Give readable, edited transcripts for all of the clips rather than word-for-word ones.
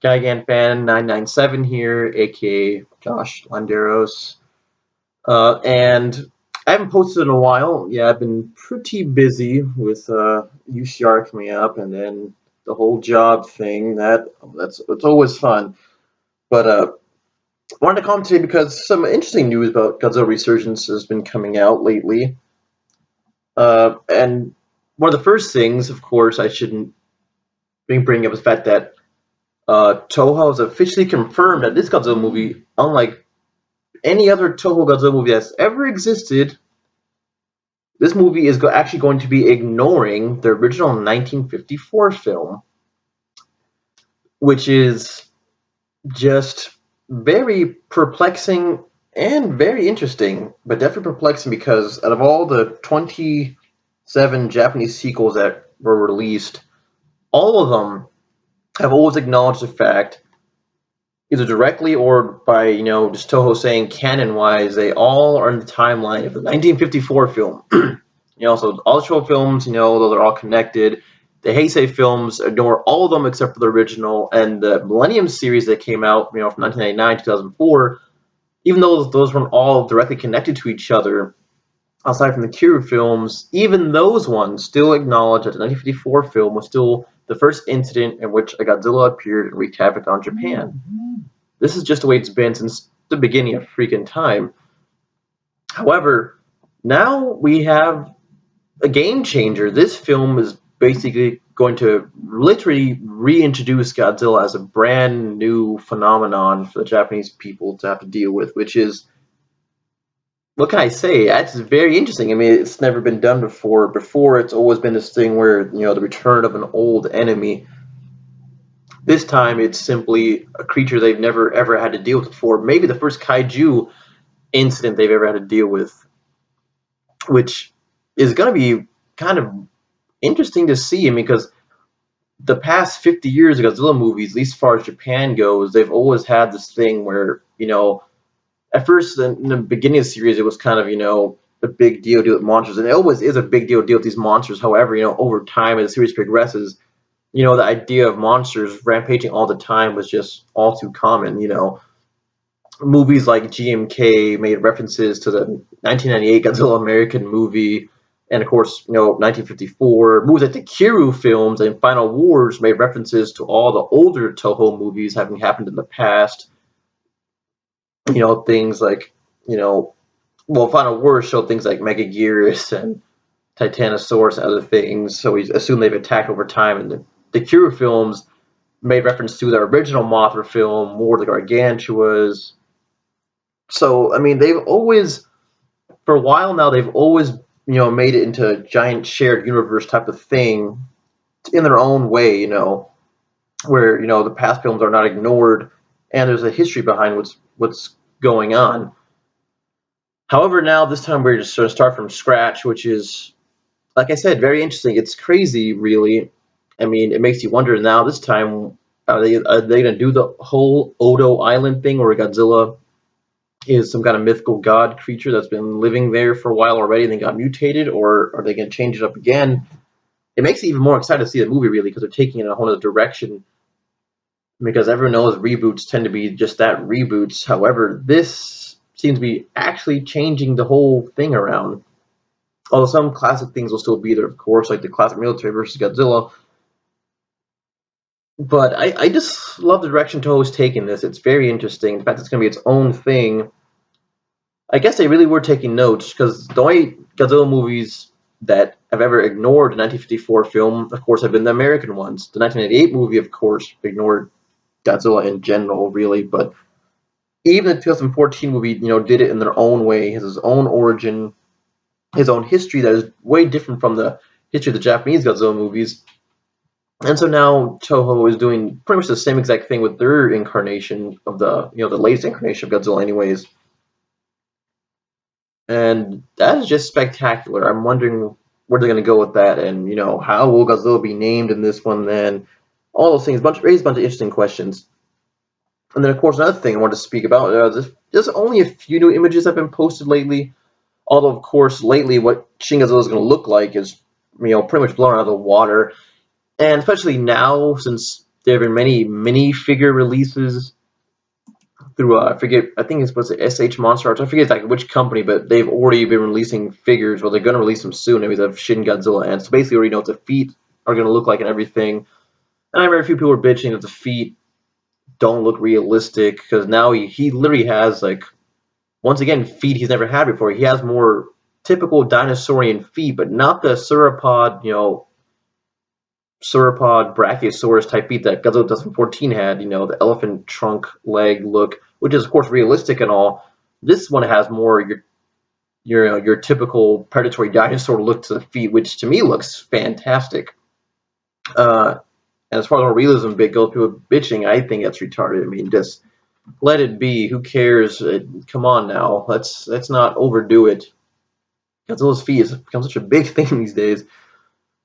Gigan Fan 997 here, aka Josh Landeros. And I haven't posted in a while. Yeah, I've been pretty busy with UCR coming up, and then the whole job thing. That's it's always fun. But I wanted to comment today because some interesting news about Godzilla Resurgence has been coming out lately. And one of the first things, of course, I shouldn't bring up is the fact that Toho has officially confirmed that this Godzilla movie, unlike any other Toho Godzilla movie that's ever existed, this movie is actually going to be ignoring the original 1954 film, which is just very perplexing and very interesting, but definitely perplexing because out of all the 27 Japanese sequels that were released, all of them have always acknowledged the fact, either directly or by just Toho saying canon wise, they all are in the timeline of the 1954 film. So all the Toho films, those are all connected. The Heisei films ignore all of them except for the original, and the Millennium series that came out, from 1999 to 2004. Even though those weren't all directly connected to each other, aside from the Kiryu films, even those ones still acknowledge that the 1954 film was still the first incident in which a Godzilla appeared and wreaked havoc on Japan. This is just the way it's been since the beginning of freaking time. However, now we have a game changer. This film is basically going to literally reintroduce Godzilla as a brand new phenomenon for the Japanese people to have to deal with, which is, what can I say? That's very interesting. I mean, it's never been done before. Before, it's always been this thing where, the return of an old enemy. This time, it's simply a creature they've never ever had to deal with before. Maybe the first kaiju incident they've ever had to deal with, which is going to be kind of interesting to see. I mean, because the past 50 years of Godzilla movies, at least as far as Japan goes, they've always had this thing where, at first in the beginning of the series, it was kind of, a big deal with monsters, and it always is a big deal with these monsters. However, over time as the series progresses, the idea of monsters rampaging all the time was just all too common. Movies like GMK made references to the 1998 Godzilla American movie, and of course, 1954 movies like the Kiryu films and Final Wars made references to all the older Toho movies having happened in the past. Things like, Final Wars showed things like Megaguirus and Titanosaurus and other things, so we assume they've attacked over time. And the Kiryu films made reference to the original Mothra film, War of the Gargantuas. So, I mean, they've always, for a while now, they've always, made it into a giant shared universe type of thing in their own way, where, the past films are not ignored and there's a history behind what's going on. However, now this time we're just going to start from scratch, which is, like I said, very interesting. It's crazy, really. I mean, it makes you wonder now. This time, are they going to do the whole Odo Island thing, where Godzilla is some kind of mythical god creature that's been living there for a while already and then got mutated, or are they going to change it up again? It makes it even more excited to see the movie, really, because they're taking it in a whole other direction. Because everyone knows reboots tend to be just that, reboots. However, this seems to be actually changing the whole thing around. Although some classic things will still be there, of course, like the classic military versus Godzilla. But I just love the direction Toho's taking this. It's very interesting. In fact, it's going to be its own thing. I guess they really were taking notes, because the only Godzilla movies that have ever ignored the 1954 film, of course, have been the American ones. The 1988 movie, of course, ignored Godzilla in general, really. But even the 2014 movie, did it in their own way. It has his own origin, his own history that is way different from the history of the Japanese Godzilla movies. And so now Toho is doing pretty much the same exact thing with their incarnation of the latest incarnation of Godzilla, anyways. And that is just spectacular. I'm wondering where they're going to go with that, and how will Godzilla be named in this one? Then all those things, raise a bunch of interesting questions. And then, of course, another thing I wanted to speak about, there's only a few new images that have been posted lately. Although, of course, lately what Shin Godzilla is going to look like is, pretty much blown out of the water. And especially now, since There have been many minifigure releases through I forget, I think it's supposed to SH Monster Arts. I forget exactly which company, but they've already been releasing figures. Well, they're going to release them soon. Maybe of Shin Godzilla, and so basically already know what the feet are going to look like and everything. And I remember a few people were bitching that the feet don't look realistic because now he literally has like once again feet he's never had before. He has more typical dinosaurian feet, but not the sauropod, sauropod brachiosaurus type feet that Godzilla 2014 had, the elephant trunk leg look, which is of course realistic and all. This one has more your typical predatory dinosaur look to the feet, which to me looks fantastic. And as far as the realism bit goes, people bitching, I think that's retarded. I mean, just let it be. Who cares? Come on now, let's not overdo it. Godzilla's feet has become such a big thing these days.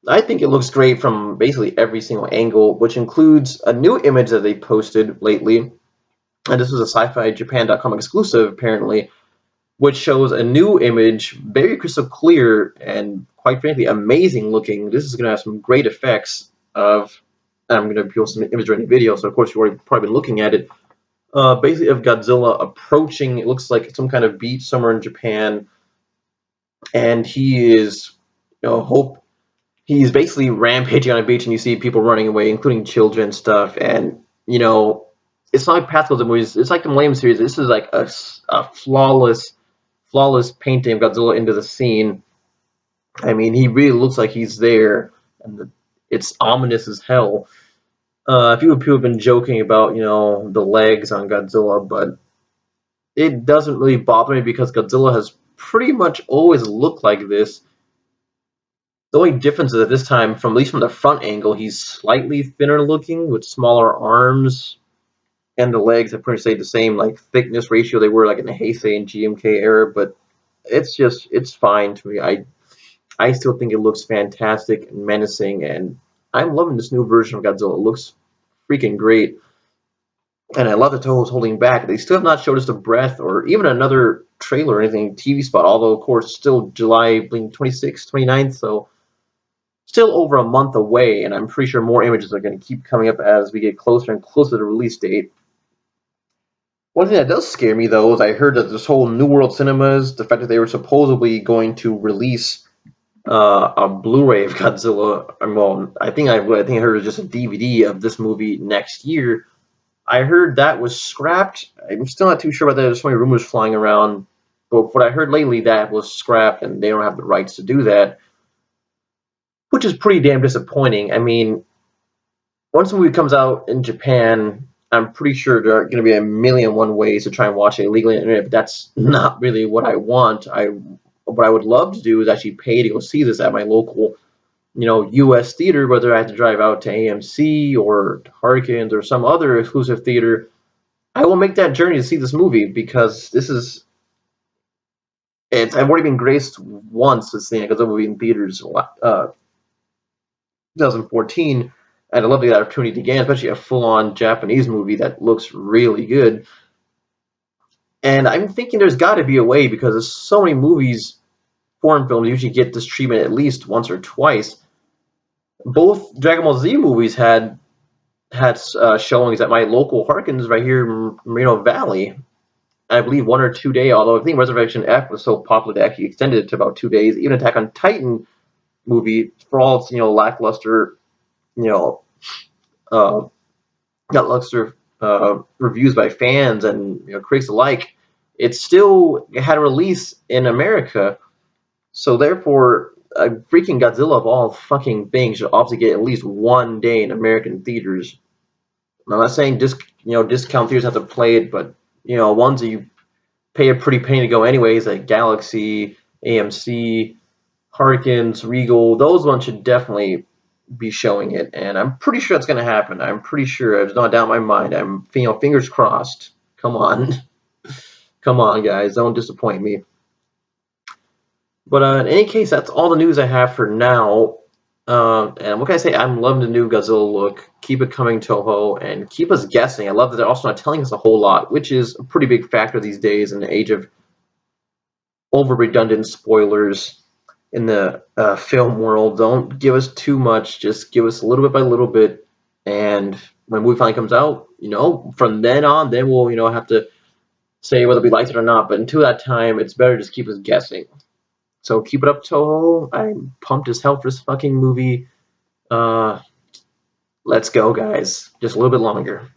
I think it looks great from basically every single angle, which includes a new image that they posted lately. And this was a sci-fi Japan.com exclusive, apparently, which shows a new image, very crystal clear and quite frankly amazing looking. This is going to have some great effects of, and I'm going to post some imagery in the video, so of course you've already probably been looking at it. Basically of Godzilla approaching, it looks like some kind of beach somewhere in Japan, and he is, hope he's basically rampaging on a beach, and you see people running away, including children and stuff. And it's not like past Godzilla movies. It's like the Millennium series. This is like a flawless painting of Godzilla into the scene. I mean, he really looks like he's there, and it's ominous as hell. A few people have been joking about the legs on Godzilla, but it doesn't really bother me because Godzilla has pretty much always looked like this. The only difference is that this time, from at least from the front angle, he's slightly thinner looking with smaller arms, and the legs have pretty much stayed the same like thickness ratio they were like in the Heisei and GMK era. But it's fine to me. I still think it looks fantastic and menacing, and I'm loving this new version of Godzilla. It looks freaking great, and I love that Toho's holding back. They still have not showed us the breath or even another trailer or anything TV spot. Although of course still July 26th, 29th, so still over a month away, and I'm pretty sure more images are going to keep coming up as we get closer and closer to the release date. One thing that does scare me, though, is I heard that this whole New World Cinemas, the fact that they were supposedly going to release a Blu-ray of Godzilla. Well, I think I heard it was just a DVD of this movie next year. I heard that was scrapped. I'm still not too sure about that. There's so many rumors flying around, but what I heard lately, that was scrapped, and they don't have the rights to do that, which is pretty damn disappointing. I mean, once a movie comes out in Japan, I'm pretty sure there are going to be a million and one ways to try and watch it illegally on the internet, but that's not really what I want. What I would love to do is actually pay to go see this at my local, U.S. theater, whether I have to drive out to AMC or Harkins or some other exclusive theater. I will make that journey to see this movie because I've already been graced once with seeing it because the movie in theaters 2014, and I'd love to get that opportunity again, especially a full-on Japanese movie that looks really good. And I'm thinking there's got to be a way because there's so many movies, foreign films usually get this treatment at least once or twice. Both Dragon Ball Z movies had showings at my local Harkins right here in Moreno Valley. I believe 1 or 2 day, although I think Resurrection F was so popular they actually extended it to about 2 days. Even Attack on Titan movie, for all its lackluster, you know, uh, lackluster reviews by fans and critics alike, it still had a release in America. So therefore, a freaking Godzilla of all fucking things should obviously get at least 1 day in American theaters. I'm not saying discount theaters have to play it, but ones that you pay a pretty penny to go anyways, like Galaxy, AMC, Harkins, Regal, those ones should definitely be showing it, and I'm pretty sure that's going to happen. I'm pretty sure. There's no doubt in my mind. I'm fingers crossed. Come on, come on, guys, don't disappoint me. But in any case, that's all the news I have for now. And what can I say? I'm loving the new Godzilla look. Keep it coming, Toho, and keep us guessing. I love that they're also not telling us a whole lot, which is a pretty big factor these days in the age of over redundant spoilers in the film world. Don't give us too much. Just give us a little bit by little bit. And when the movie finally comes out, from then on, then we'll, have to say whether we liked it or not. But until that time, it's better just keep us guessing. So keep it up, Toho. I'm pumped as hell for this fucking movie. Let's go, guys. Just a little bit longer.